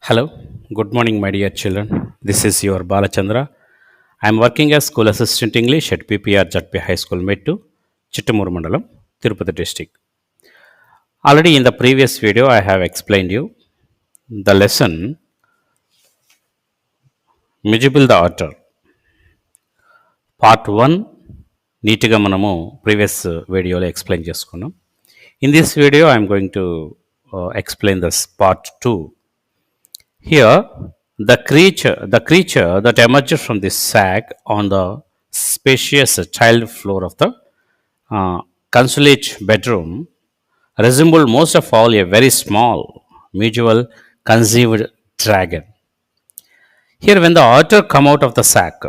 Hello, good morning, my dear children. This is your Balachandra. I am working as school assistant English at PPR Jatpi High School, Mettu, Chittamuru Mandalam, Tirupati district. Already in the previous video, I have explained you the lesson Mijbil the Otter, part 1. నీట్గా మనము previous వీడియోలో explain చేసుకున్నాం. In this video I'm going to explain this part 2. Here, the creature that emerged from the sack on the spacious tiled floor of the consulate bedroom resembled most of all a very small, mutual conceived dragon. Here, when the otter come out of the sack,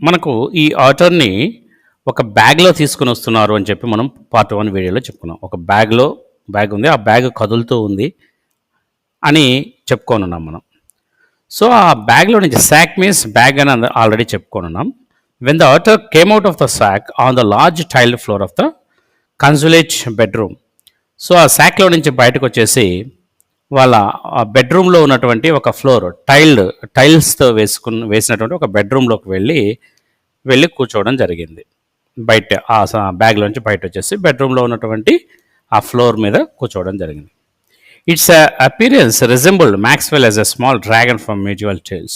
మనకు ఈ ఆటర్ని ఒక బ్యాగ్లో తీసుకుని వస్తున్నారు అని చెప్పి మనం part 1 వీడియోలో చెప్పుకున్నాం. ఒక బ్యాగ్ ఉంది, ఆ బ్యాగ్ కదులుతూ ఉంది అని చెప్పుకోనున్నాం మనం. సో ఆ బ్యాగ్లో నుంచి సాక్ మీన్స్ బ్యాగ్ అని ఆల్రెడీ చెప్పుకోనున్నాం. When the otter came out of the sack on the large tiled floor of the consulate bedroom. So ఆ సాక్లో నుంచి బయటకు వచ్చేసి వాళ్ళ బెడ్రూమ్లో ఉన్నటువంటి ఒక ఫ్లోర్ టైల్స్తో వేసినటువంటి ఒక బెడ్రూమ్లోకి వెళ్ళి కూర్చోవడం జరిగింది. బయట ఆ బ్యాగ్లోంచి బయట వచ్చేసి బెడ్రూమ్లో ఉన్నటువంటి ఆ ఫ్లోర్ మీద కూర్చోవడం జరిగింది. Its appearance resembled Maxwell as a small dragon from medieval tales.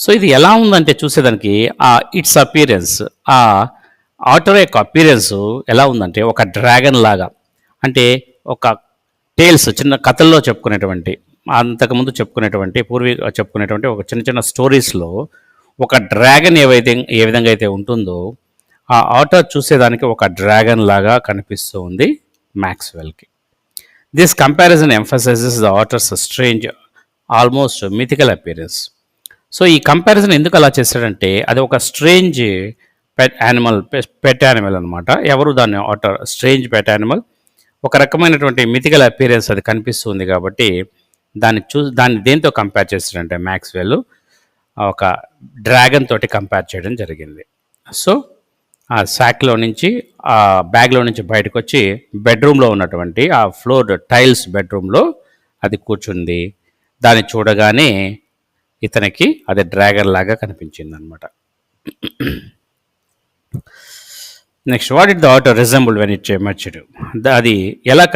So ఇది ఎలా ఉందంటే చూసేదానికి ఇట్స్ అపీరెన్స్, ఆ ఆటర్ యొక్క అపీరెన్స్ ఎలా ఉందంటే ఒక డ్రాగన్ లాగా, అంటే ఒక టేల్స్ చిన్న కథల్లో చెప్పుకునేటువంటి, అంతకుముందు చెప్పుకునేటువంటి ఒక చిన్న చిన్న స్టోరీస్లో ఒక డ్రాగన్ ఏ విధంగా అయితే ఉంటుందో ఆ ఆటర్ చూసేదానికి ఒక డ్రాగన్ లాగా కనిపిస్తూ ఉంది మ్యాక్స్వెల్కి. This comparison emphasizes the otter's strange, almost mythical appearance. So ఈ కంపారిజన్ ఎందుకు అలా చేశాడంటే అది ఒక స్ట్రేంజ్ పెట్ యానిమల్ అనమాట. ఎవరు దాన్ని ఆటర్ స్ట్రేంజ్ పెట్ యానిమల్, ఒక రకమైనటువంటి మిథికల్ అపీరెన్స్ అది కనిపిస్తుంది కాబట్టి దాన్ని దేంతో కంపేర్ చేశాడంటే మ్యాక్స్వెల్ ఒక డ్రాగన్ తోటి కంపేర్ చేయడం జరిగింది. సో ఆ సాక్లో నుంచి ఆ బ్యాగ్లో నుంచి బయటకు వచ్చి బెడ్రూమ్లో ఉన్నటువంటి ఆ ఫ్లోర్ టైల్స్ బెడ్రూమ్లో అది కూర్చుంది. దాన్ని చూడగానే ఇతనికి అది డ్రాగన్ లాగా కనిపించింది అనమాట. Next, what it the otter resemble when it emerged. అది ఎలా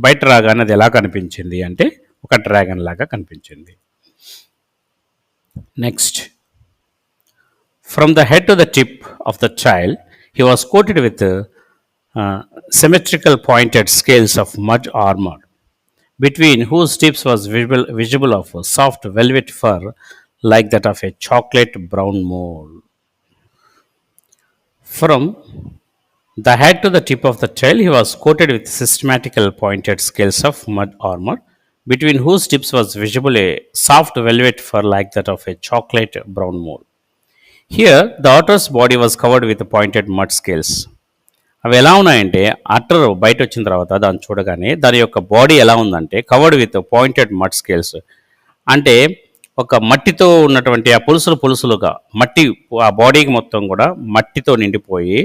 బయట రాగానే అది ఎలా కనిపించింది అంటే ఒక డ్రాగన్ లాగా కనిపించింది. Next, from the head to the tip of the child, he was coated with symmetrical pointed scales of mud armor, between whose tips was visible of soft velvet fur like that of a chocolate brown mole. From the head to the tip of the tail, he was coated with systematical pointed scales of mud armor, between whose tips was visible a soft velvet fur like that of a chocolate brown mole. Here the otter's body was covered with pointed mud scales. అవి ఎలా ఉన్నాయంటే ఆటర్ బయట వచ్చిన తర్వాత దాన్ని చూడగానే దాని యొక్క బాడీ ఎలా ఉందంటే covered with pointed mud scales, అంటే ఒక మట్టితో ఉన్నటువంటి ఆ పులుసులుగా మట్టి, ఆ బాడీకి మొత్తం కూడా మట్టితో నిండిపోయి,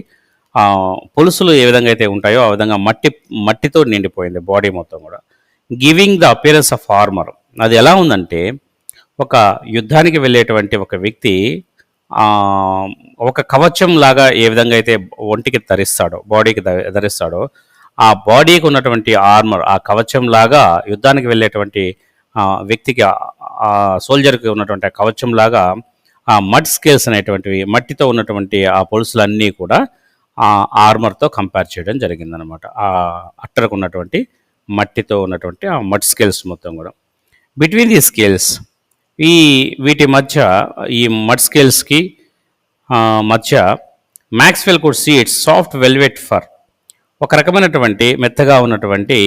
పులుసులు ఏ విధంగా అయితే ఉంటాయో ఆ విధంగా మట్టితో నిండిపోయింది బాడీ మొత్తం కూడా. Giving the appearance of armour. అది ఎలా ఉందంటే ఒక యుద్ధానికి వెళ్ళేటువంటి ఒక వ్యక్తి ఒక కవచం లాగా ఏ విధంగా అయితే ఒంటికి ధరిస్తాడో, బాడీకి ధరిస్తాడో, ఆ బాడీకి ఉన్నటువంటి ఆర్మర్, ఆ కవచం లాగా యుద్ధానికి వెళ్ళేటువంటి వ్యక్తికి, ఆ సోల్జర్కి ఉన్నటువంటి కవచం లాగా ఆ మడ్ స్కేల్స్ అనేటువంటివి, మట్టితో ఉన్నటువంటి ఆ పొలుసులన్నీ కూడా ఆ ఆర్మర్తో కంపేర్ చేయడం జరిగిందనమాట. ఆ అట్టరకు ఉన్నటువంటి మట్టితో ఉన్నటువంటి ఆ మడ్ స్కేల్స్ మొత్తం కూడా. బిట్వీన్ ది స్కేల్స్, వీటి మధ్య, ఈ మడ్ స్కేల్స్కి మధ్య Maxwell could see its soft velvet fur, ఒక రకమైనటువంటి మెత్తగా ఉన్నటువంటి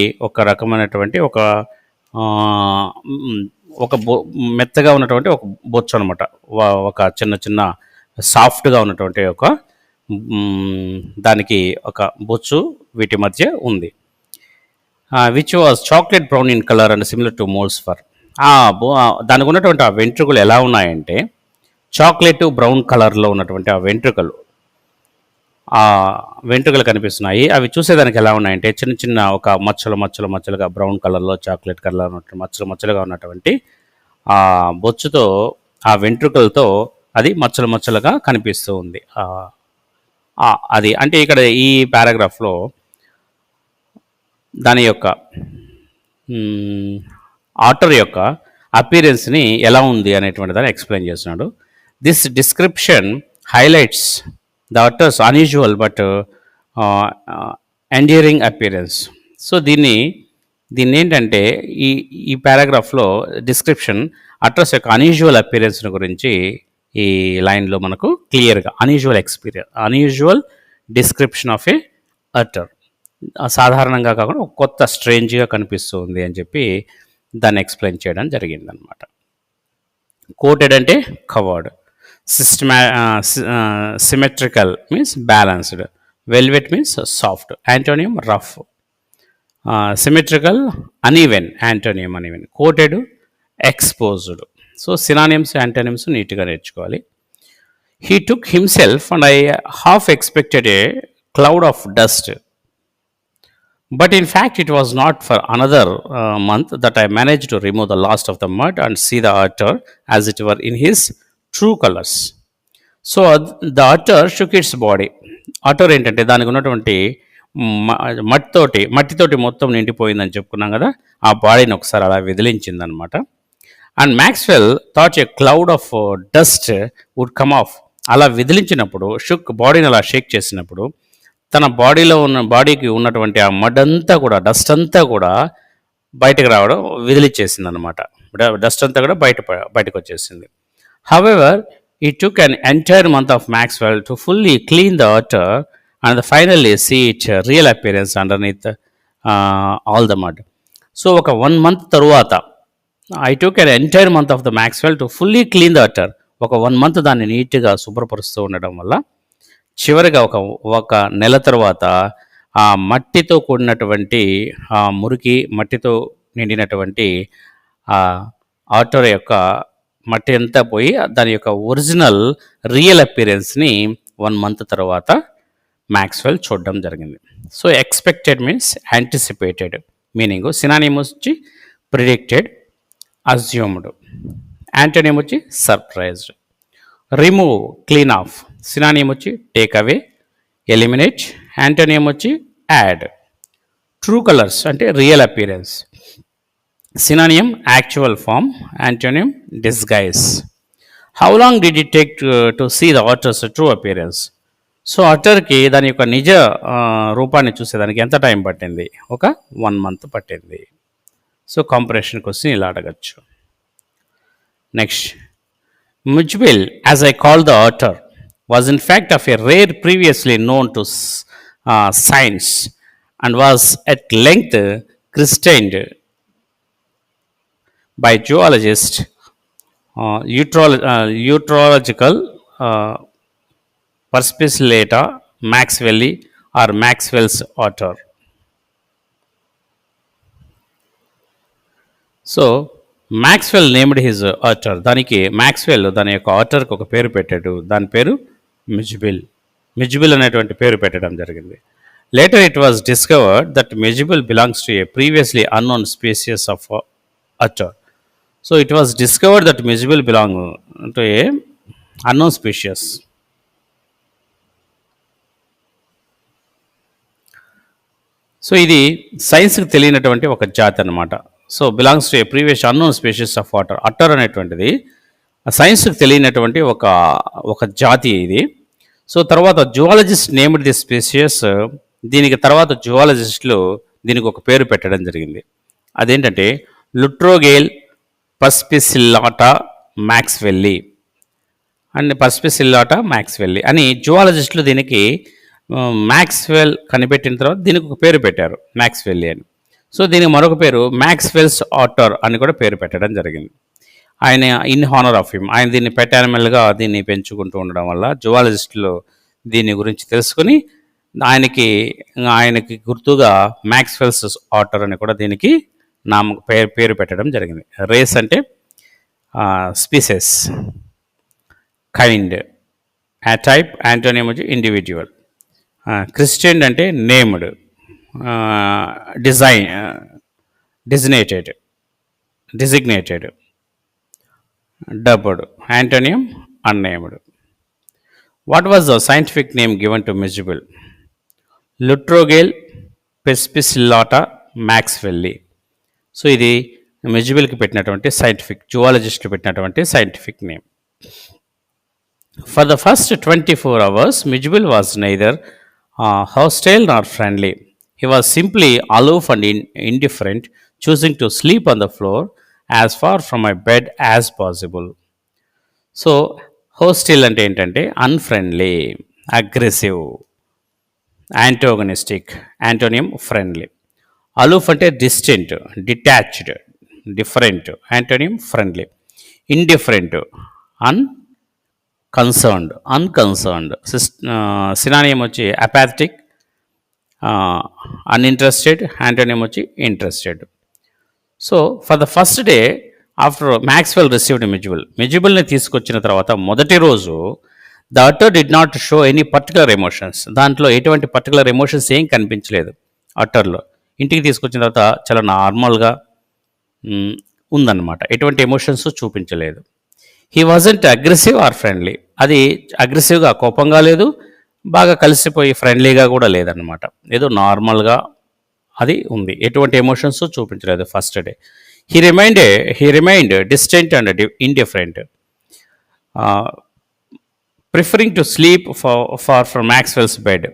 మెత్తగా ఉన్నటువంటి ఒక బొచ్చు అనమాట. ఒక చిన్న సాఫ్ట్గా ఉన్నటువంటి దానికి ఒక బొచ్చు వీటి మధ్య ఉంది. Which was chocolate brown in colour and similar to moles for. దానికి ఉన్నటువంటి ఆ వెంట్రుకలు ఎలా ఉన్నాయంటే చాక్లెట్ బ్రౌన్ కలర్లో ఉన్నటువంటి ఆ వెంట్రుకలు ఆ వెంట్రుకలు కనిపిస్తున్నాయి. అవి చూసేదానికి ఎలా ఉన్నాయంటే చిన్న చిన్న ఒక మచ్చలుగా బ్రౌన్ కలర్‌లో, చాక్లెట్ కలర్‌లో ఉన్నట్టు మచ్చలుగా ఉన్నటువంటి బొచ్చుతో ఆ వెంట్రుకలతో అది మచ్చలుగా కనిపిస్తూ ఉంది. అది అంటే ఇక్కడ ఈ పారాగ్రాఫ్‌లో దాని యొక్క ఆటర్ యొక్క అపీరెన్స్ని ఎలా ఉంది అనేటువంటి దాన్ని ఎక్స్ప్లెయిన్ చేస్తున్నాడు. This description highlights the otter's unusual but enduring appearance. So దీన్ని ఏంటంటే ఈ ఈ పారాగ్రాఫ్లో డిస్క్రిప్షన్ అటర్స్ యొక్క అన్యూజువల్ అపీరెన్స్ గురించి ఈ లైన్లో మనకు క్లియర్గా unusual description of a otter, సాధారణంగా కాకుండా ఒక కొత్త స్ట్రేంజ్గా కనిపిస్తుంది అని చెప్పి దాన్ని ఎక్స్ప్లెయిన్ చేయడం జరిగిందనమాట. కోటెడ్ అంటే covered, symmetrical means balanced, velvet means soft, antonym rough, symmetrical uneven, antonym uneven, coated exposed. So synonyms antonyms నీట్గా నేర్చుకోవాలి. He took himself and I half expected a cloud of dust. But in fact, it was not for another month that I managed to remove the last of the mud and see the otter as it were in his true colors. So the otter shook its body. Otter ఏంటంటే దానికి ఉన్నటువంటి మట్టితోటి మొత్తం నిండిపోయిందని చెప్పుకున్నాం కదా, ఆ బాడీని ఒకసారి అలా విదిలించిందనమాట. And Maxwell thought a cloud of dust would come off. అలా విదిలించినప్పుడు షుక్ బాడీని అలా షేక్ చేసినప్పుడు తన బాడీకి ఉన్నటువంటి ఆ మడ్ అంతా కూడా, డస్ట్ అంతా కూడా బయటకు రావడం విదిలిచ్చేసింది అనమాట. డస్ట్ అంతా కూడా బయటకు వచ్చేసింది. హవెవర్ ఈ took an entire month of Maxwell to fully clean the water and finally see it real appearance underneath all the mud. So ఒక 1 month తరువాత I took an entire month of the Maxwell to fully clean the water. ఒక 1 month దాన్ని నీట్గా శుభ్రపరుస్తూ ఉండడం వల్ల చివరిగా ఒక నెల తర్వాత ఆ మట్టితో కూడినటువంటి ఆ మురికి, మట్టితో నిండినటువంటి ఆ ఆటర్ యొక్క మట్టి అంతా పోయి దాని యొక్క ఒరిజినల్ రియల్ అపియరెన్స్ని 1 month తర్వాత మ్యాక్స్వెల్ చూడడం జరిగింది. So expected means anticipated meaning, synonym వచ్చి ప్రిడిక్టెడ్, అజ్యూమ్డ్, యాంటోనిమ్ వచ్చి surprised. Remove clean off, synonym వచ్చి టేక్ అవే, ఎలిమినేట్, యాంటోనియం వచ్చి యాడ్. ట్రూ కలర్స్ అంటే real appearance, synonym actual form, antonym disguise. How long did it take to see the otter's true appearance. So ఆటర్కి దాని యొక్క నిజ రూపాన్ని చూసేదానికి ఎంత టైం పట్టింది? ఒక 1 month పట్టింది. సో కాంపరేషన్ క్వశ్చన్ ఇలా అడగచ్చు. Next, Mijbil, as I call the otter, was in fact of a rare previously known to science and was at length christened by geologists Eutrological Perspicillata maxwelli or Maxwell's otter. So Maxwell named his otter. దానికి Maxwell దాని యొక్క ఆటర్కి ఒక పేరు పెట్టాడు. దాని పేరు మిజ్బిల్ అనేటువంటి పేరు పెట్టడం జరిగింది. Later it was discovered that Mijbil belongs to a previously unknown species of otter. So it was discovered that Mijbil belong to a unknown species. So ఇది సైన్స్కి తెలియనటువంటి ఒక జాతి అన్నమాట. So belongs to a previous unknown species of otter. Otter అనేటువంటిది సైన్స్కి తెలియనటువంటి ఒక జాతి ఇది. సో తర్వాత జువాలజిస్ట్ నేమ్డ్ ది స్పీషియస్. దీనికి తర్వాత జువాలజిస్టులు దీనికి ఒక పేరు పెట్టడం జరిగింది. అదేంటంటే లుట్రోగేల్ పస్పిసిల్లాటా మ్యాక్స్వెల్లి అని జువాలజిస్టులు దీనికి మ్యాక్స్వెల్ కనిపెట్టిన తర్వాత దీనికి ఒక పేరు పెట్టారు, మ్యాక్స్వెల్లి అని. సో దీనికి మరొక పేరు మ్యాక్స్వెల్స్ ఆటర్ అని కూడా పేరు పెట్టడం జరిగింది. ఆయన ఇన్ హానర్ ఆఫ్ హిమ్, ఆయన దీన్ని పెట్ యానిమల్గా దీన్ని పెంచుకుంటూ ఉండడం వల్ల జువాలజిస్టులు దీని గురించి తెలుసుకుని ఆయనకి గుర్తుగా మ్యాక్స్వెల్స్ ఆటర్ అని కూడా దీనికి పేరు పెట్టడం జరిగింది. రేస్ అంటే స్పీసెస్, కైండ్, టైప్, యాంటోనియం వచ్చి ఇండివిజువల్. క్రిస్టియన్ అంటే named, design, designated, designated, dubbed. Antonym unnamed. What was the scientific name given to Mijbil? Lutrogale perspicillata maxwelli. So ఇది మిజిబుల్కి పెట్టినటువంటి సైంటిఫిక్, జువాలజిస్టులు పెట్టినటువంటి scientific name. For the first 24 hours, Mijbil was neither hostile nor friendly. He was simply aloof and indifferent, choosing to sleep on the floor as far from my bed as possible. So hostile అంటే ఏంటంటే unfriendly, aggressive, antagonistic, antonym friendly. Aloof అంటే distant, detached, different, antonym friendly. Indifferent, unconcerned, unconcerned. Synonym వచ్చి apathetic, uninterested, antonym వచ్చి interested. So for the first day after Maxwell received Mijbil, మిజిబుల్ని తీసుకొచ్చిన తర్వాత మొదటి రోజు the otter did not show any particular emotions. దాంట్లో ఎటువంటి particular emotions ఏం కనిపించలేదు అటర్లో. ఇంటికి తీసుకొచ్చిన తర్వాత చాలా నార్మల్గా ఉందన్నమాట, ఎటువంటి ఎమోషన్స్ చూపించలేదు. He wasn't aggressive or friendly, అది అగ్రెసివ్గా కోపంగా లేదు, బాగా కలిసిపోయి ఫ్రెండ్లీగా కూడా లేదన్నమాట, ఏదో నార్మల్గా అది ఉంది, ఎటువంటి ఎమోషన్స్ చూపించలేదు first day. He remained distant and indifferent, preferring to sleep for Maxwell's bed.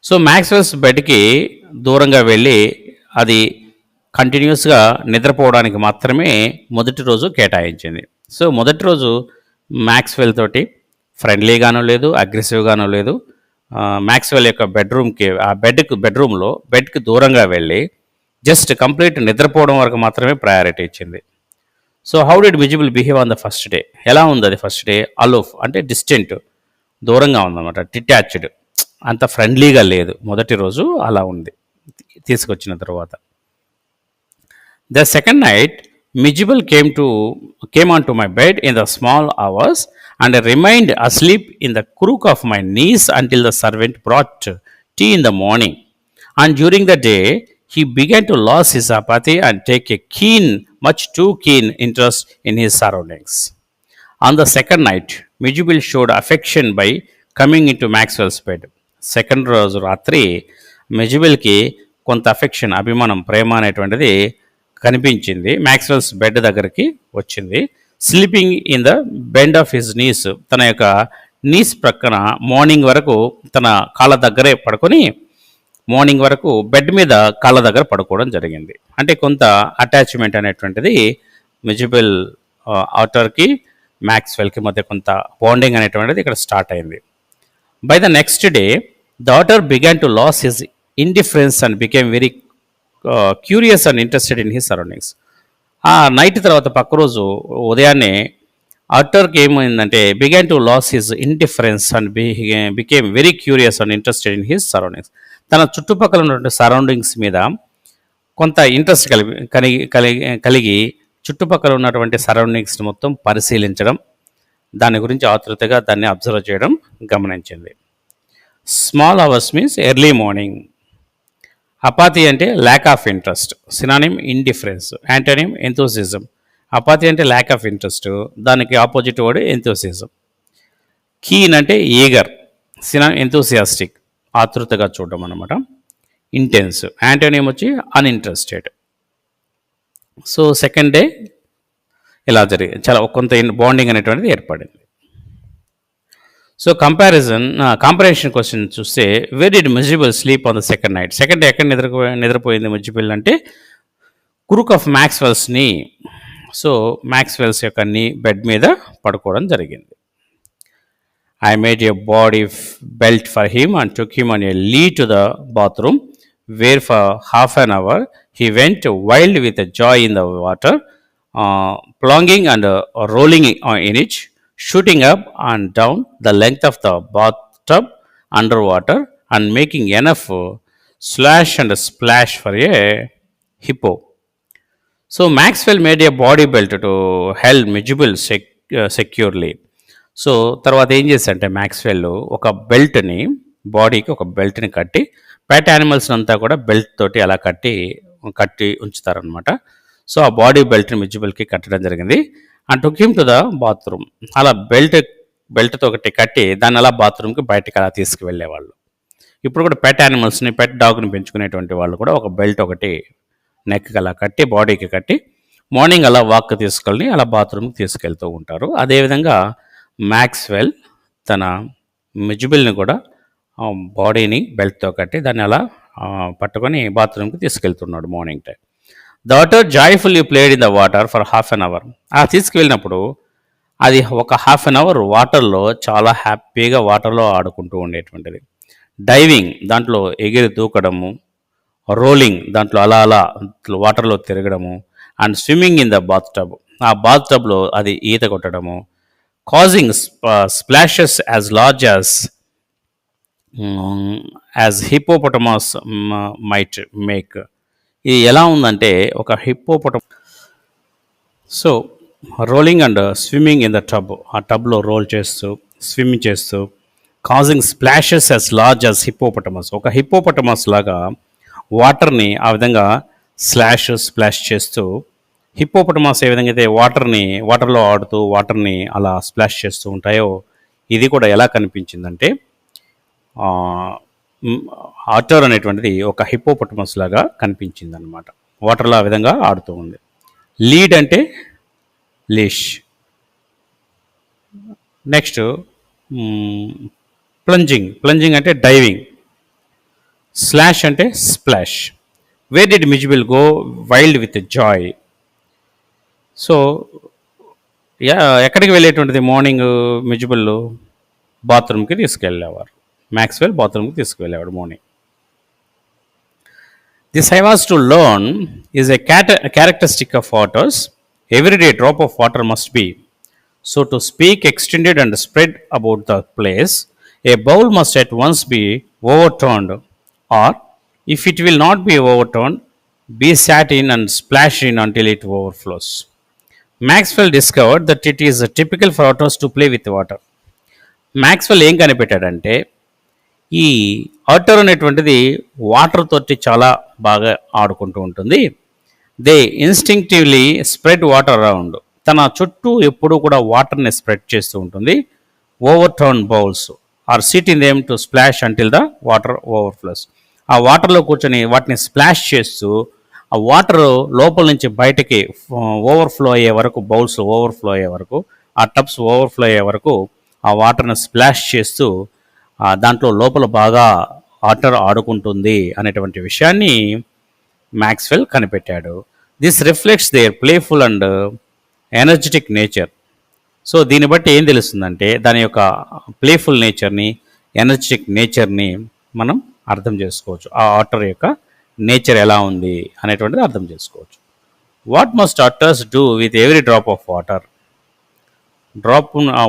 So Maxwell's బెడ్కి దూరంగా వెళ్ళి అది కంటిన్యూస్గా నిద్రపోవడానికి మాత్రమే మొదటి రోజు కేటాయించింది. సో మొదటి రోజు మ్యాక్స్వెల్ తోటి ఫ్రెండ్లీగానూ లేదు, అగ్రెసివ్గానూ లేదు. మ్యాక్స్వెల్ యొక్క బెడ్కి దూరంగా వెళ్ళి జస్ట్ కంప్లీట్ నిద్రపోవడం వరకు మాత్రమే ప్రయారిటీ ఇచ్చింది. So how did miscible behave on the first day? ఎలా ఉంది అది ఫస్ట్ డే? అలూఫ్ అంటే డిస్టెంట్, దూరంగా ఉందన్నమాట, డిటాచ్డ్, అంత ఫ్రెండ్లీగా లేదు. మొదటి రోజు అలా ఉంది తీసుకొచ్చిన తర్వాత. The second night, Mijbil came onto my bed in the small hours and remained asleep in the crook of my knees until the servant brought tea in the morning. And during the day, he began to lose his apathy and take a much too keen interest in his surroundings. On the second night, Mijbil showed affection by coming into Maxwell's bed. Second రోజు రాత్రి మిజిబిల్కి కొంత affection, అభిమానం, ప్రేమ అనేటువంటిది కనిపించింది. Maxwell's bed దగ్గరికి వచ్చింది. Sleeping in the bend of his knees, తన యొక్క నీస్ ప్రక్కన మార్నింగ్ వరకు తన కాళ్ళ దగ్గరే పడుకొని మార్నింగ్ వరకు బెడ్ మీద కాళ్ళ దగ్గర పడుకోవడం జరిగింది. అంటే కొంత అటాచ్మెంట్ అనేటువంటిది మిజిబిల్ ఆటర్కి మ్యాక్స్వెల్కి మధ్య కొంత బాండింగ్ అనేటువంటిది ఇక్కడ స్టార్ట్ అయింది. By the next day, the Otter began to lose his indifference and became very curious and interested in his surroundings. ఆ నైట్ తర్వాత పక్క రోజు ఉదయాన్నే అటర్కి ఏమైందంటే began to lose his indifference and became very curious and interested in his surroundings. తన చుట్టుపక్కల ఉన్నటువంటి సరౌండింగ్స్ మీద కొంత ఇంట్రెస్ట్ కలిగి చుట్టుపక్కల ఉన్నటువంటి సరౌండింగ్స్ మొత్తం పరిశీలించడం, దాని గురించి ఆతృతగా దాన్ని అబ్జర్వ్ చేయడం గమనించింది. Small hours means early morning. Apathy అంటే lack of interest, synonym indifference, antonym enthusiasm. Apathy అంటే ల్యాక్ ఆఫ్ ఇంట్రెస్ట్, దానికి ఆపోజిట్ వర్డ్ ఎంతూసిజం. కీన్ అంటే ఈగర్, సినానిమ్ ఎంతూసియాస్టిక్, ఆతృతగా చూడడం అనమాట. ఇంటెన్స్, యాంటోనిమ్ వచ్చి అన్ఇంట్రెస్టెడ్. సో సెకండ్ డే ఇలా జరిగింది, చాలా కొంత బాండింగ్ అనేటువంటిది ఏర్పడింది. సో కంపారిజన్ క్వశ్చన్ చూస్తే, where did Mijbil sleep on the second night? Second day ఎక్కడ నిద్రపోయింది మిజిబుల్ అంటే క్రూక్ ఆఫ్ మ్యాక్స్వెల్స్ నీ. సో మ్యాక్స్వెల్స్ యొక్క నీ బెడ్ మీద పడుకోవడం జరిగింది. I made a body belt for him and took him on a lead to the bathroom, where for half an hour he went wild with a joy in the water, plunging and rolling in it, shooting up and down the length of the bathtub underwater and making enough slash and splash for a hippo. So Maxwell made a body belt to hold Mijbil securely. So తర్వాత ఏం చేశారంటే Maxwell ఒక బెల్ట్ని, బాడీకి ఒక బెల్ట్ని కట్టి, pet animals అంతా కూడా belt తోటి అలా కట్టి కట్టి ఉంచుతారనమాట. సో ఆ బాడీ బెల్ట్ని మిజ్జిబుల్కి కట్టడం జరిగింది. And took him to the bathroom. అలా బెల్ట్తో ఒకటి కట్టి దాన్ని అలా బాత్రూమ్కి బయటకు అలా తీసుకువెళ్ళేవాళ్ళు. ఇప్పుడు కూడా పెట్ యానిమల్స్ని, పెట్ డాగ్ని పెంచుకునేటువంటి వాళ్ళు కూడా ఒక బెల్ట్ ఒకటి నెక్కి అలా కట్టి, బాడీకి కట్టి, మార్నింగ్ అలా వాక్ తీసుకెళ్ళి అలా బాత్రూమ్కి తీసుకెళ్తూ ఉంటారు. అదేవిధంగా మ్యాక్స్వెల్ తన మిజ్బిల్ని కూడా బాడీని బెల్ట్తో కట్టి దాన్ని అలా పట్టుకొని బాత్రూమ్కి తీసుకెళ్తున్నాడు morning time. The otter joyfully played in the water for half an hour. ఆ తీసుకువెళ్ళినప్పుడు అది ఒక హాఫ్ అన్ అవర్ వాటర్లో చాలా హ్యాపీగా వాటర్లో ఆడుకుంటూ ఉండేటువంటిది. డైవింగ్, దాంట్లో ఎగిరి దూకడము. రోలింగ్, దాంట్లో అలా అలా వాటర్లో తిరగడము. And swimming in the bath tub, ఆ బాత్ టబ్లో అది ఈత కొట్టడము. Causing splashes as large as hippopotamus might make. ఇది ఎలా ఉందంటే ఒక so rolling and swimming in the tub, ఆ టబ్లో రోల్ చేస్తూ స్విమ్మింగ్ చేస్తూ, causing splashes as large as hippopotamus, ఒక హిపోపటమస్ లాగా వాటర్ని ఆ విధంగా స్ప్లాష్ చేస్తూ, హిప్పోపటమాస్ ఏ విధంగా అయితే వాటర్లో ఆడుతూ వాటర్ని అలా స్ప్లాష్ చేస్తూ ఉంటాయో, ఇది కూడా ఎలా కనిపించిందంటే ఆటర్ అనేటువంటిది ఒక హిప్పోపటమస్ లాగా కనిపించింది అనమాట. వాటర్లో ఆ విధంగా ఆడుతూ ఉంది. లీడ్ అంటే లీష్. నెక్స్ట్ ప్లంజింగ్ అంటే డైవింగ్. స్లాష్ అంటే splash. Where did Mijbil go wild with joy. So ఎక్కడికి వెళ్ళేటువంటిది మార్నింగ్ మిజ్బుల్ బాత్రూమ్కి తీసుకెళ్ళేవారు. మ్యాక్స్వెల్ బాత్రూమ్కి తీసుకువెళ్ళేవాడు morning. This I was to learn is a characteristic of otters. Every drop of water must be, so to speak, extended and spread about the place. A bowl must at once be overturned, or if it will not be overturned, be sat in and splashed in until it overflows. Maxwell discovered that it is typical for otters to play with water. Maxwell ఏం కనిపెట్టాడంటే ఈ ఆటర్ అనేటువంటిది water తోటి చాలా బాగా ఆడుకుంటూ ఉంటుంది. They instinctively spread water around, తన చుట్టూ ఎప్పుడూ కూడా వాటర్ని స్ప్రెడ్ చేస్తూ ఉంటుంది. Overturn bowls or sit in them to splash until the water overflows. ఆ వాటర్లో కూర్చొని వాటిని స్ప్లాష్ చేస్తూ ఆ వాటర్ లోపల నుంచి బయటకి ఓవర్ఫ్లో అయ్యే వరకు, బౌల్స్ ఓవర్ఫ్లో అయ్యే వరకు, ఆ టబ్స్ ఓవర్ఫ్లో అయ్యే వరకు ఆ వాటర్ని స్ప్లాష్ చేస్తూ దాంట్లో లోపల బాగా వాటర్ ఆడుకుంటుంది అనేటువంటి విషయాన్ని మ్యాక్స్వెల్ కనిపెట్టాడు. This reflects their playful and energetic nature. So దీన్ని బట్టి ఏం తెలుస్తుందంటే దాని యొక్క ప్లేఫుల్ నేచర్ని, ఎనర్జెటిక్ నేచర్ని మనం అర్థం చేసుకోవచ్చు. ఆ ఆటర్ యొక్క నేచర్ ఎలా ఉంది అనేటువంటిది అర్థం చేసుకోవచ్చు. What must otters do with every drop of water.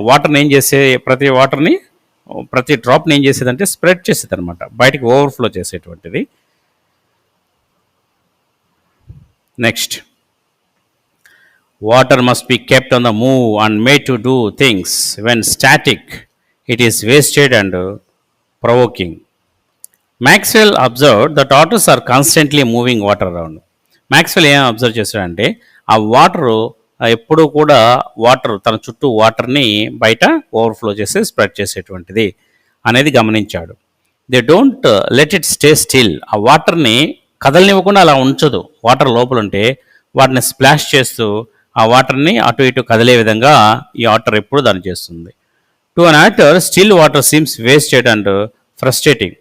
వాటర్ని ఏం చేసే, ప్రతి డ్రాప్ని ఏం చేసేదంటే స్ప్రెడ్ చేసేది అనమాట, బయటికి ఓవర్ఫ్లో చేసేటువంటిది. Next, water must be kept on the move and made to do things. When static it is wasted and provoking. Maxwell observe that otters are constantly moving water around. Maxwell ఏం observe చేశాడంటే ఆ water ఎప్పుడూ కూడా తన చుట్టూ వాటర్ని బయట overflow చేసి స్ప్రెడ్ చేసేటువంటిది అనేది గమనించాడు. They don't let it stay still. ఆ వాటర్ని కదలనివ్వకుండా అలా ఉంచదు. వాటర్ లోపల ఉంటే వాటిని స్ప్లాష్ చేస్తూ ఆ వాటర్ని అటు ఇటు కదిలే విధంగా ఈ ఆటర్ ఎప్పుడు దాన్ని చేస్తుంది. To an otter still water seems wasted and frustrating.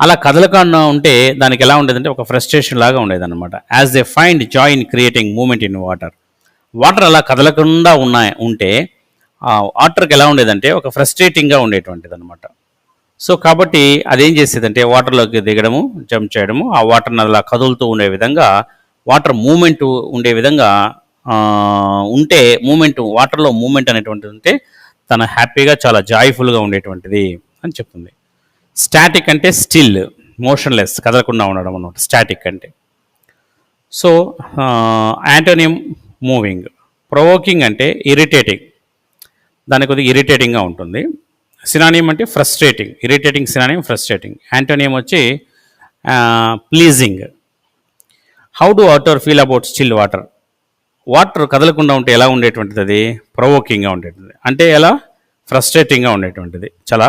అలా కదలకుండా ఉంటే దానికి ఎలా ఉండేదంటే ఒక ఫ్రస్ట్రేషన్ లాగా ఉండేదన్నమాట. As they find joy in creating moment in water. Water అలా కదలకుండా ఉంటే వాటర్కి ఎలా ఉండేదంటే ఒక ఫ్రస్ట్రేటింగ్గా ఉండేటువంటిది అనమాట. సో కాబట్టి అదేం చేసేదంటే వాటర్లోకి దిగడము, జంప్ చేయడము, ఆ వాటర్ని అలా కదులుతూ ఉండే విధంగా, వాటర్ మూమెంట్ ఉండే విధంగా ఉంటే, వాటర్లో మూమెంట్ అనేటువంటిది ఉంటే తన హ్యాపీగా చాలా జాయ్ఫుల్గా ఉండేటువంటిది అని చెప్తుంది. స్టాటిక్ అంటే స్టిల్, మోషన్లెస్, కదలకుండా ఉండడం అన్నమాట స్టాటిక్ అంటే. So antonym moving. ప్రొవోకింగ్ అంటే ఇరిటేటింగ్. దానికి కొద్దిగా ఇరిటేటింగ్గా ఉంటుంది. సినానియం అంటే frustrating, irritating synonym frustrating. Antonym వచ్చి pleasing. How do otters feel about still water? Water కదలకుండా ఉంటే ఎలా ఉండేటువంటిది? అది ప్రొవోకింగ్గా ఉండేటువంటిది. అంటే ఎలా? ఫ్రస్ట్రేటింగ్గా ఉండేటువంటిది. చాలా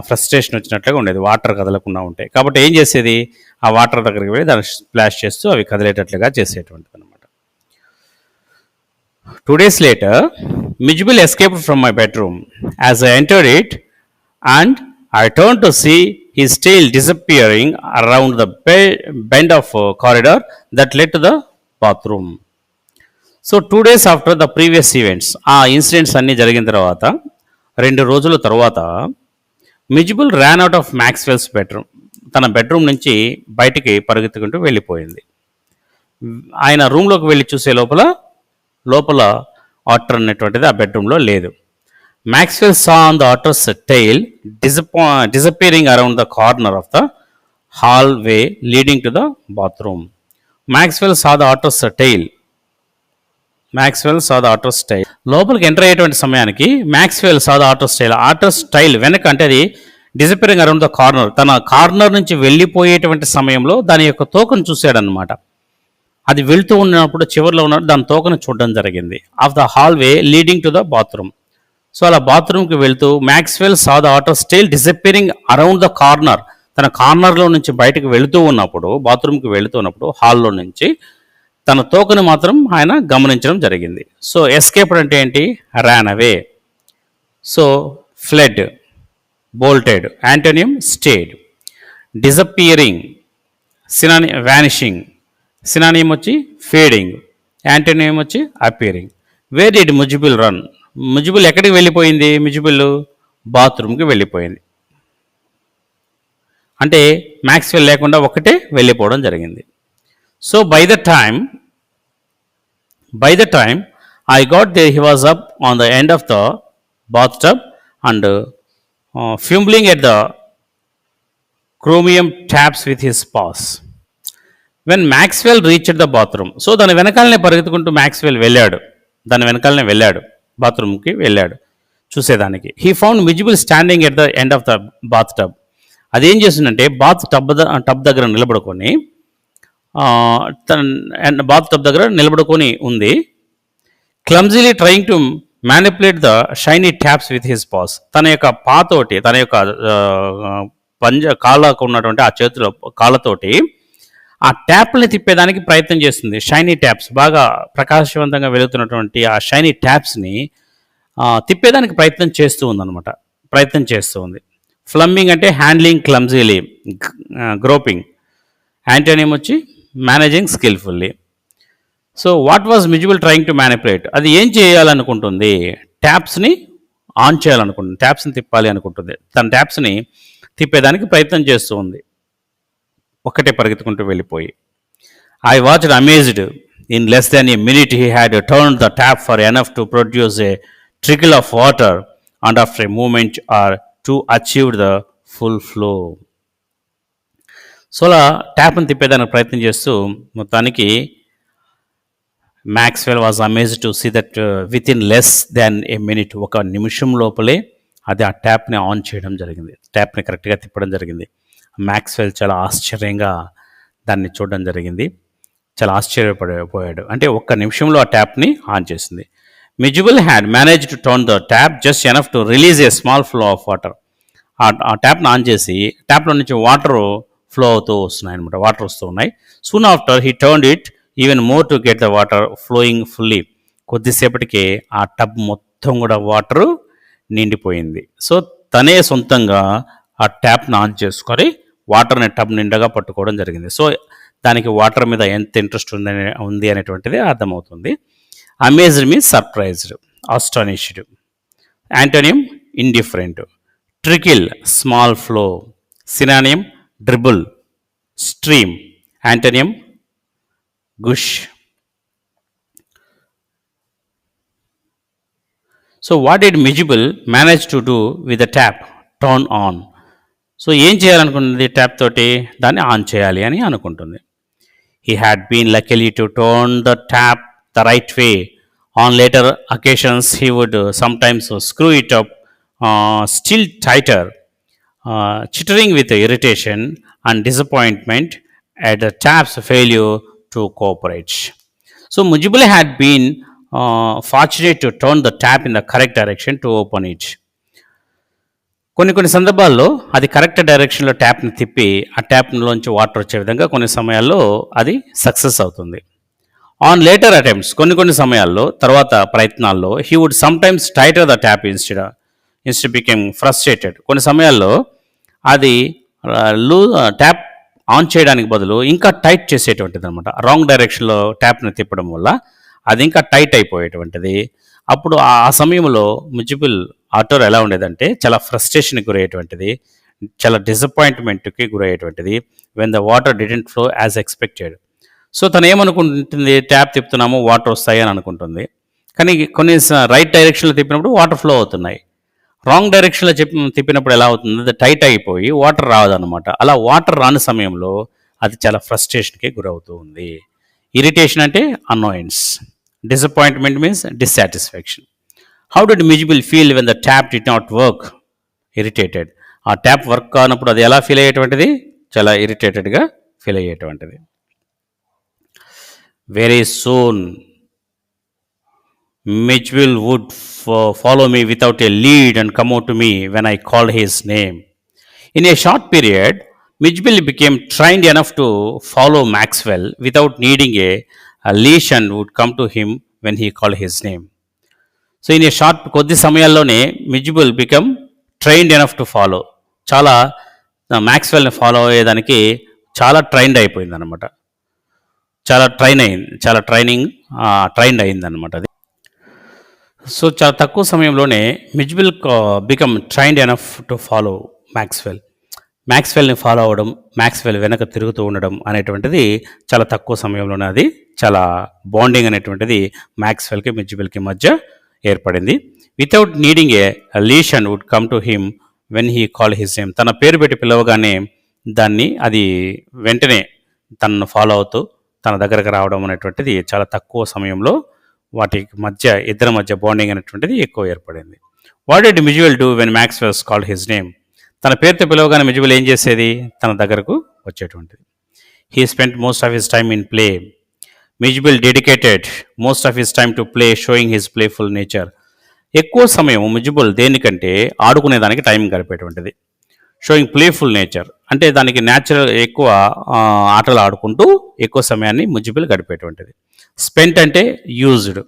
ఫ్రస్ట్రేషన్ వచ్చినట్లుగా ఉండేది వాటర్ కదలకుండా ఉంటాయి. కాబట్టి ఏం చేసేది? ఆ వాటర్ దగ్గరికి వెళ్ళి దాన్ని స్ప్లాష్ చేస్తూ అవి కదిలేటట్లుగా చేసేటువంటిది అనమాట. 2 days later, Mijbil escaped from my bedroom. As I entered it, and I turned to see his tail disappearing around the bend of corridor that led to the bathroom. So 2 days after the previous events, ఆ incidents అన్నీ జరిగిన తర్వాత 2 రోజుల తర్వాత miscible ran out of Maxwell's bedroom. తన bedroom నుంచి బయటికి పరుగెత్తుకుంటూ వెళ్ళిపోయింది. ఆయన రూమ్లోకి వెళ్ళి చూసే లోపల లోపల ఆటర్ అనేటువంటిది ఆ బెడ్రూమ్లో లేదు. Maxwell saw on the otter's tail disappearing around the corner of the hallway leading to the bathroom. Maxwell saw the otter's tail లోపలికి ఎంటర్ అయ్యేటువంటి సమయానికి Maxwell saw the otter's tail వెనక, అంటే అది డిసపియరింగ్ అరౌండ్ ద కార్నర్, తన corner నుంచి వెళ్ళిపోయేటువంటి సమయంలో దాని యొక్క తోకను చూశాడనమాట. అది వెళ్తూ ఉన్నప్పుడు చివరిలో ఉన్నప్పుడు దాని తోకను చూడడం జరిగింది. Of the hallway leading to the bathroom. So అలా బాత్రూమ్కి వెళ్తూ Maxwell saw the otter's tail disappearing around the corner, తన కార్నర్లో నుంచి బయటకు వెళుతూ ఉన్నప్పుడు, బాత్రూమ్కి వెళుతూ ఉన్నప్పుడు హాల్లో నుంచి తన తోకను మాత్రం ఆయన గమనించడం జరిగింది. సో ఎస్కేప్డ్ అంటే ఏంటి? Ran away. So fled, bolted. Antonym stayed. Disappearing synonym vanishing, synonym వచ్చి ఫేడింగ్, యాంటోనియం వచ్చి appearing. Where did Mijbil run? Mijbil ఎక్కడికి వెళ్ళిపోయింది? ముజిబుల్ బాత్రూమ్కి వెళ్ళిపోయింది. అంటే మ్యాక్స్వెల్ లేకుండా ఒక్కటే వెళ్ళిపోవడం జరిగింది. So by the time I got there, he was up on the end of the bathtub and fumbling at the chromium taps with his paws. When Maxwell reached the bathroom, so దాని వెనకాలనే పరిగెత్తుకుంటూ Maxwell వెళ్ళాడు, బాత్రూమ్కి వెళ్ళాడు చూసేదానికి. He found Mijbil standing at the end of the bath tub. అదేం చేసిందంటే tub దగ్గర నిలబడుకొని, బాత్ టబ్ దగ్గర నిలబడుకొని ఉంది. Clumsily trying to manipulate the shiny taps with his paws. తన యొక్క పాతోటి, తన యొక్క కాళ్ళకు ఉన్నటువంటి ఆ చేతిలో కాళ్ళతోటి ఆ ట్యాప్ని తిప్పేదానికి ప్రయత్నం చేస్తుంది. షైనీ ట్యాప్స్, బాగా ప్రకాశవంతంగా వెలుగుతున్నటువంటి ఆ షైనీ ట్యాప్స్ని తిప్పేదానికి ప్రయత్నం చేస్తూ ఉంది. ఫ్లమ్మింగ్ అంటే హ్యాండ్లింగ్ క్లమ్జీలీ, గ్రోపింగ్. యాంటోనియం వచ్చి managing skilfully. So what was miscible trying to manipulate? అది ఏం చేయాలనుకుంటుంది? ట్యాప్స్ని ఆన్ చేయాలనుకుంటుంది, ట్యాప్స్ని తిప్పాలి అనుకుంటుంది. తన ట్యాప్స్ని తిప్పేదానికి ప్రయత్నం చేస్తూ ఉంది, ఒక్కటే పరిగెత్తుకుంటూ వెళ్ళిపోయి. I watched amazed. In less than a minute he had turn the tap far enough to produce a trickle of water and after a moment or to achieve the full flow. So అలా ట్యాప్ని తిప్పేదానికి ప్రయత్నం చేస్తూ మొత్తానికి Maxwell was amazed to see that with in less than a minute, ఒక నిమిషం లోపలే అది ఆ ట్యాప్ని ఆన్ చేయడం జరిగింది, ట్యాప్ని కరెక్ట్గా తిప్పడం జరిగింది. మ్యాక్స్వెల్ చాలా ఆశ్చర్యంగా దాన్ని చూడడం జరిగింది, చాలా ఆశ్చర్యపోయాడు. అంటే ఒక్క నిమిషంలో ఆ ట్యాప్ని ఆన్ చేసింది. Miscible had manage to turn the tap just enough to release a small flow of water. ఆ ట్యాప్ని ఆన్ చేసి ట్యాప్లో నుంచి వాటర్ ఫ్లో అవుతూ వస్తున్నాయి అనమాట, వాటర్ వస్తూ ఉన్నాయి. Soon after he turned it even more to get the water flowing fully. కొద్దిసేపటికి ఆ టబ్ మొత్తం కూడా వాటరు నిండిపోయింది. సో తనే సొంతంగా ఆ ట్యాప్ని ఆన్ చేసుకొని వాటర్ని టబ్ నిండగా పట్టుకోవడం జరిగింది. సో దానికి వాటర్ మీద ఎంత ఇంట్రెస్ట్ ఉంది అనేటువంటిది అర్థమవుతుంది. Amazed means surprised, astonished. Antonym indifferent. Trickle small flow. Synonym dribble, stream. Antonym gush. So what did Mijbil manage to do with the tap? Turn on. So ఏం చేయాలనుకుంటుంది? ట్యాప్ తోటి దాన్ని ఆన్ చేయాలి అని అనుకుంటుంది. He had been luckily to turn the tap the right way On later occasions, he would sometimes screw it up still tighter, chittering with irritation and disappointment at the tap's failure to cooperate. So Mujibule had been fortunate to turn the tap in the correct direction to open it. కొన్ని కొన్ని సందర్భాల్లో అది correct డైరెక్షన్లో ట్యాప్ని తిప్పి ఆ ట్యాప్లోంచి water వచ్చే విధంగా కొన్ని సమయాల్లో అది సక్సెస్ అవుతుంది. ఆన్ లేటర్ అటెంప్ట్స్ కొన్ని సమయాల్లో తర్వాత ప్రయత్నాల్లో he would sometimes tighten the tap instead became frustrated. కొన్ని సమయాల్లో అది ట్యాప్ ఆన్ చేయడానికి బదులు ఇంకా టైట్ చేసేటువంటిది అనమాట. రాంగ్ డైరెక్షన్లో ట్యాప్ని తిప్పడం వల్ల అది ఇంకా టైట్ అయిపోయేటువంటిది. అప్పుడు ఆ సమయంలో ముజిబుల్ ఆటోర్ ఎలా ఉండేదంటే చాలా ఫ్రస్ట్రేషన్కి గురయ్యేటువంటిది, చాలా డిసప్పాయింట్మెంట్కి గురయ్యేటువంటిది. When the water didn't flow as expected. So తను ఏమనుకుంటుంది, ట్యాప్ తిప్పుతున్నాము వాటర్ వస్తాయి అని అనుకుంటుంది. కానీ కొన్ని రైట్ డైరెక్షన్లో తిప్పినప్పుడు వాటర్ ఫ్లో అవుతున్నాయి. రాంగ్ డైరెక్షన్లో తిప్పినప్పుడు ఎలా అవుతుంది, అది టైట్ అయిపోయి వాటర్ రాదనమాట. అలా వాటర్ రాని సమయంలో అది చాలా ఫ్రస్ట్రేషన్కి గురవుతూ ఉంది. ఇరిటేషన్ అంటే annoyance, disappointment means dissatisfaction. How did Mijbil feel when the tap did not work? Irritated. ఆ ట్యాప్ వర్క్ కానప్పుడు అది ఎలా ఫీల్ అయ్యేటువంటిది, చాలా ఇరిటేటెడ్గా ఫీల్ అయ్యేటువంటిది. Very soon, Mijbil would follow me without a lead and come out to me when I called his name. In a short period, Mijbil became trained enough to follow Maxwell without needing a leash and would come to him when he called his name. So, in a short, కొద్ది సమయాల్లోనే Mijbil become trained enough to follow. చాలా మ్యాక్స్వెల్ని follow అయ్యేదానికి చాలా trained అయిపోయింది అనమాట. చాలా trained అయిందనమాట అది. సో చాలా తక్కువ సమయంలోనే Mijbil become trained enough to follow మ్యాక్స్వెల్ని ఫాలో అవ్వడం, మ్యాక్స్వెల్ వెనక తిరుగుతూ ఉండడం అనేటువంటిది చాలా తక్కువ సమయంలోనే అది చాలా బాండింగ్ అనేటువంటిది మ్యాక్స్వెల్కి మిజ్బిల్కి మధ్య ఏర్పడింది. Without needing a leash and would come to him when he call his name. తన పేరు పెట్టి పిలవగానే దాన్ని అది వెంటనే తనను ఫాలో అవుతూ తన దగ్గరకు రావడం అనేటువంటిది చాలా తక్కువ సమయంలో వాటి ఇద్దరి మధ్య బాండింగ్ అనేటువంటిది ఎక్కువ ఏర్పడింది. What did Mijbil do when Maxwell called his name? తన పేరుతో పిలవగానే మిజువల్ ఏం చేసేది, తన దగ్గరకు వచ్చేటువంటిది. He spent most of his time in play. Mijbil dedicated most of his time to play, showing his playful nature. ఎక్కువ సమయం మిజుబుల్ దేనికంటే ఆడుకునేదానికి టైం గడిపేటువంటిది. షోయింగ్ ప్లేఫుల్ నేచర్ అంటే దానికి న్యాచురల్ ఎక్కువ ఆటలు ఆడుకుంటూ ఎక్కువ సమయాన్ని ముజిబుల్ గడిపేటువంటిది. స్పెంట్ అంటే used,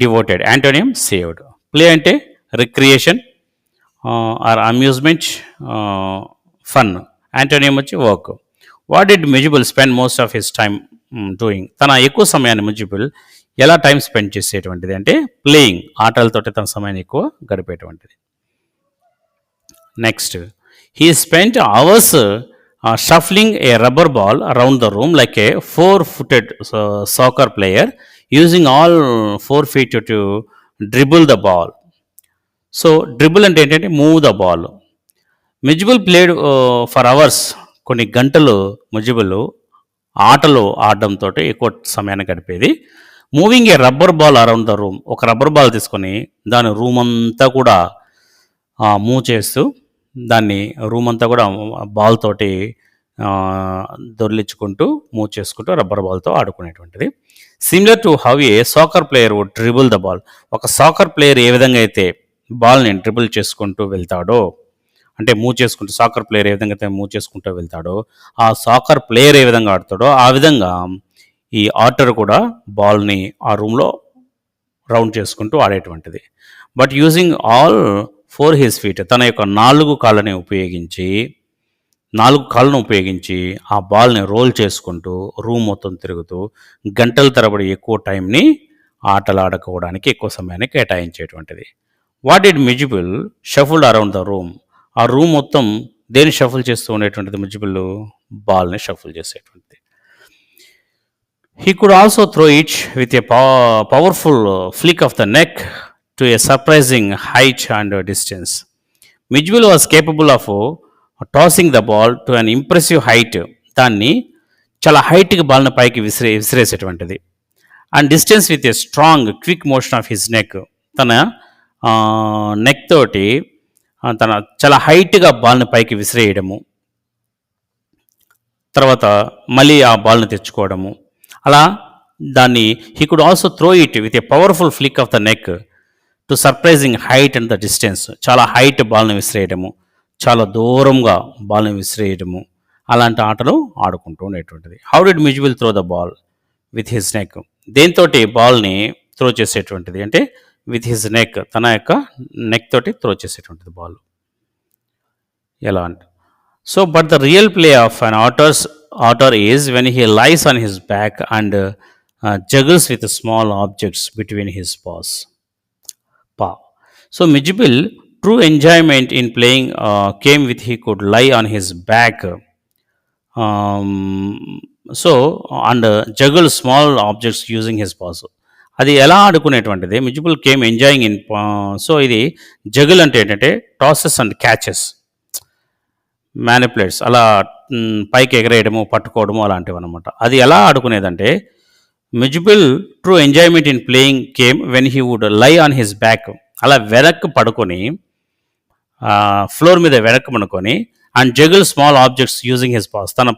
devoted, antonym saved. Play అంటే recreation or amusement, fun. Antonym వచ్చి work. What did Mijbil spend most of his time doing? తన ఎక్కువ సమయాన్ని ముజిబుల్ ఎలా టైం స్పెండ్ చేసేటువంటిది అంటే ప్లేయింగ్, ఆటలతోటి తన సమయాన్ని ఎక్కువ గడిపేటువంటిది. Next, he spent hours shuffling a rubber ball around the room like a four-footed soccer player, using all 4 feet to dribble the ball. So, dribble అంటే ఏంటంటే move the ball. Mijbil played for hours. కొన్ని గంటలు Mijbil ఆటలు ఆడడంతో ఎక్కువ సమయాన్ని గడిపేది. Moving a rubber ball around the room. ఒక రబ్బర్ బాల్ తీసుకొని దాని రూమ్ అంతా కూడా మూవ్ చేస్తూ దాన్ని రూమ్ అంతా కూడా బాల్ తోటి దొర్లించుకుంటూ మూవ్ చేసుకుంటూ రబ్బర్ బాల్తో ఆడుకునేటువంటిది. Similar to how a soccer player would dribble the ball. ఒక సాకర్ ప్లేయర్ ఏ విధంగా అయితే బాల్ని డ్రిబుల్ చేసుకుంటూ వెళ్తాడో, అంటే మూవ్ చేసుకుంటూ, సాకర్ ప్లేయర్ ఏ విధంగా అయితే మూవ్ చేసుకుంటూ వెళ్తాడో, ఆ సాకర్ ప్లేయర్ ఏ విధంగా ఆడుతాడో ఆ విధంగా ఈ ఆటర్ కూడా బాల్ని ఆ రూమ్లో రౌండ్ చేసుకుంటూ ఆడేటువంటిది. But using all 4 his feet. తన యొక్క 4 కాళ్ళను ఉపయోగించి ఆ బాల్ని రోల్ చేసుకుంటూ రూమ్ మొత్తం తిరుగుతూ గంటల తరబడి ఎక్కువ టైంని ఆటలు ఆడుకోవడానికి ఎక్కువ సమయాన్ని కేటాయించేటువంటిది. What did Mijbil shuffled around the room? ఆ రూమ్ మొత్తం దేని షఫుల్ చేస్తూ ఉండేటువంటిది? మిజిబుల్ బాల్ని షఫుల్ చేసేటువంటిది. He could also throw it with a powerful flick of the neck to a surprising height and distance. Mijbil was capable of tossing the ball to an impressive height. దాన్ని చాలా హైట్కి బాల్ని పైకి విసిరేసేటువంటిది. And distance with a strong quick motion of his neck. తన neck తోటి తన చాలా హైట్గా బాల్ని పైకి విసిరేయడము, తర్వాత మళ్ళీ ఆ బాల్ని తెచ్చుకోవడము, అలా దాన్ని he could also throw it with a powerful flick of the neck to surprising height and the distance. చాలా హైట్ బాల్ని విసిరేయడము, చాలా దూరంగా బాల్ని విసిరేయడము, అలాంటి ఆటలు ఆడుకుంటూ ఉండేటువంటిది. How did Mijbil throw the ball with his neck? దేంతో బాల్ని త్రో చేసేటువంటిది అంటే విత్ హిజ్ నెక్, తన యొక్క నెక్ తోటి త్రో చేసేటువంటిది బాల్. ఎలా అంటే so but the real play of an otter is when he lies on his back and juggles with small objects between his paw. So Mijbil true enjoyment in playing came with he could lie on his back, um, so and juggle small objects using his paws. అది ఎలా ఆడుకునేటువంటిది Mijbil came enjoying in. So ఇది juggle అంటే ఏంటంటే టాసెస్ and catches, మ్యానిపులేట్స్, అలా పైకి ఎగరేయడము, పట్టుకోవడము అలాంటివి అనమాట. అది ఎలా ఆడుకునేదంటే Mijbil true enjoyment in playing came when he would lie on his back, అలా వెనక్కి పడుకొని ఫ్లోర్ మీద వెనక్కి పడుకొని and juggle small objects using his paws, తన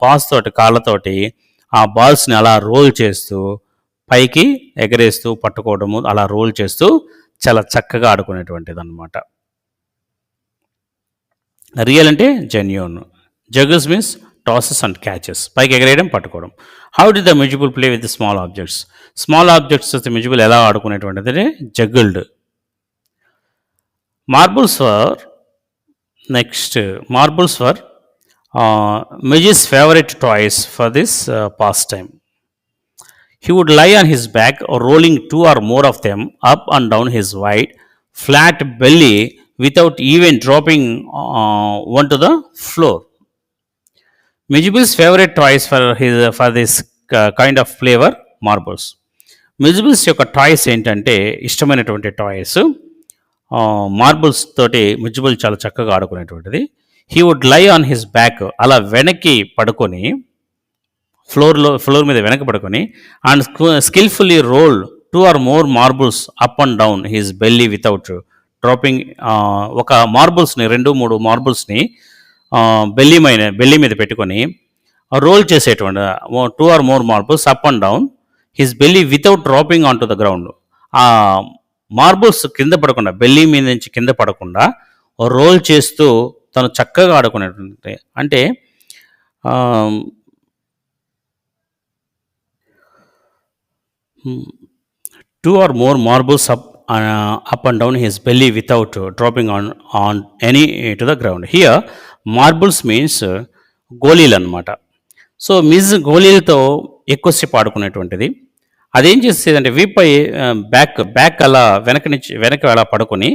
పాస్ తోటి కాళ్ళతోటి ఆ బాల్స్ని అలా రోల్ చేస్తూ పైకి ఎగరేస్తూ పట్టుకోవడము, అలా రోల్ చేస్తూ చాలా చక్కగా ఆడుకునేటువంటిది అనమాట. రియల్ అంటే genuine, juggles means tosses and catches, పైకి ఎగరేయడం పట్టుకోవడం. How did the Mijbil play with small objects? Small objects Mijbil ఎలా ఆడుకునేటువంటిది అంటే juggled. Marbles were marbles were Mij's favourite toys for this pastime. He would lie on his back, rolling two or more of them up and down his wide, flat belly without even dropping one to the floor. Mijbil's favorite toys for this kind of play were marbles. మిజిబుల్స్ యొక్క toys ఏంటంటే ఇష్టమైనటువంటి toys marbles తోటి Mijbil చాలా చక్కగా ఆడుకునేటువంటిది. He would lie on his back, అలా వెనక్కి పడుకొని ఫ్లోర్ మీద వెనక పడుకొని and skilfully roll two or more marbles up and down his belly without dropping. ఒక మార్బుల్స్ని, 2-3 మార్బుల్స్ని బెల్లీ మీద పెట్టుకొని రోల్ చేసేటువంటి 2 or more marbles up and down his belly without dropping on to the ground. ఆ marbles కింద పడకుండా, belly మీద నుంచి కింద పడకుండా రోల్ చేస్తూ తను చక్కగా ఆడుకునేటువంటి, అంటే 2 or more marbles up and down his belly without dropping on any to the ground. Here marbles means గోళీలు అనమాట. సో గోళీలతో ఎక్కువసేపు ఆడుకునేటువంటిది. అదేం చేసేదంటే వీపై బ్యాక్ అలా వెనక అలా పడుకొని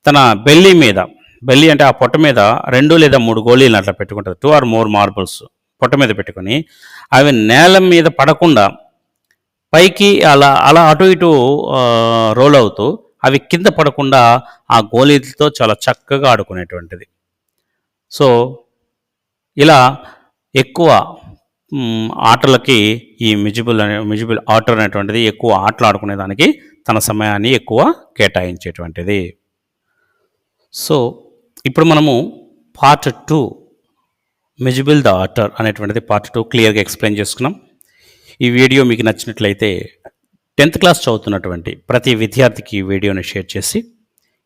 తన బెల్లీ అంటే ఆ పొట్ట మీద 2 లేదా 3 గోళీలను అట్లా పెట్టుకుంటుంది. 2 or more మార్బుల్స్ పొట్ట మీద పెట్టుకొని అవి నేల మీద పడకుండా పైకి అలా అలా అటు ఇటు రోల్ అవుతూ అవి కింద పడకుండా ఆ గోళీలతో చాలా చక్కగా ఆడుకునేటువంటిది. సో ఇలా ఎక్కువ ఆటలకి ఈ మిజిబుల్ ఆటర్ అనేటువంటిది ఎక్కువ ఆటలు ఆడుకునేదానికి తన సమయాన్ని ఎక్కువ కేటాయించేటువంటిది. సో ఇప్పుడు మనము పార్ట్ 2 మిజిబుల్ ద ఆటర్ అనేటువంటిది పార్ట్ 2 క్లియర్గా ఎక్స్ప్లెయిన్ చేసుకున్నాం. ఈ వీడియో మీకు నచ్చినట్లయితే 10th క్లాస్ చదువుతున్నటువంటి ప్రతి విద్యార్థికి ఈ వీడియోని షేర్ చేసి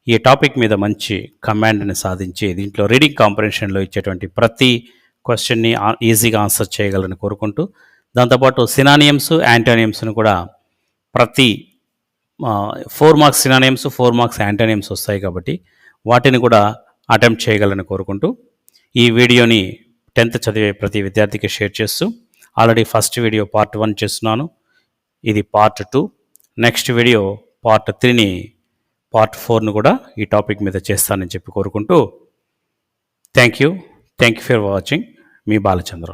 ఈ టాపిక్ మీద మంచి కమాండ్ని సాధించి దీంట్లో రీడింగ్ కాంప్రహెన్షన్లో ఇచ్చేటువంటి ప్రతి క్వశ్చన్ని ఈజీగా ఆన్సర్ చేయగలని కోరుకుంటూ, దాంతోపాటు సినానియమ్స్, యాంటోనియమ్స్ను కూడా ప్రతి 4 మార్క్స్ సినానియమ్స్, 4 మార్క్స్ యాంటోనియమ్స్ వస్తాయి కాబట్టి వాటిని కూడా అటెంప్ట్ చేయగలని కోరుకుంటూ ఈ వీడియోని 10th చదివే ప్రతి విద్యార్థికి షేర్ చేస్తూ, ఆల్రెడీ ఫస్ట్ వీడియో పార్ట్ 1 చేస్తున్నాను, ఇది పార్ట్ 2. నెక్స్ట్ వీడియో పార్ట్ 3ని, పార్ట్ 4ను కూడా ఈ టాపిక్ మీద చేస్తానని చెప్పి కోరుకుంటూ థ్యాంక్ యూ ఫర్ వాచింగ్. మీ బాలచంద్ర.